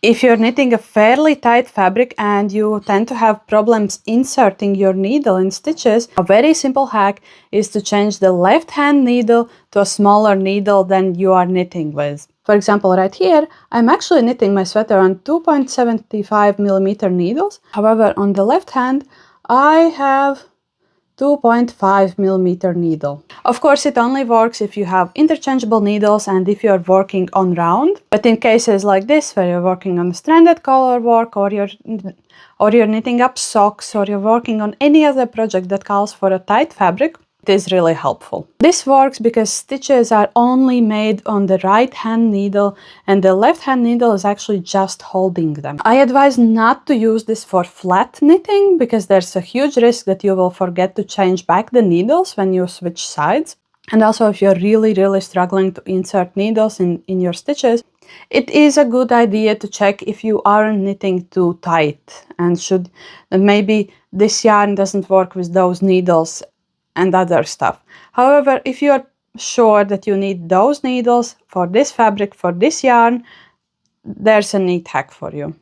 If you're knitting a fairly tight fabric and you tend to have problems inserting your needle in stitches, a very simple hack is to change the left hand needle to a smaller needle than you are knitting with. For example, right here, I'm actually knitting my sweater on 2.75 millimeter needles. However, on the left hand, I have 2.5 millimeter needle. Of course, it only works if you have interchangeable needles and if you're working on round. But in cases like this, where you're working on stranded color work, or you're knitting up socks, or you're working on any other project that calls for a tight fabric, it is really helpful. This works because stitches are only made on the right hand needle and the left hand needle is actually just holding them. I advise not to use this for flat knitting because there's a huge risk that you will forget to change back the needles when you switch sides. And also, if you're really struggling to insert needles in your stitches, it is a good idea to check if you aren't knitting too tight and maybe this yarn doesn't work with those needles and other stuff. However, if you're sure that you need those needles for this fabric, for this yarn, there's a neat hack for you.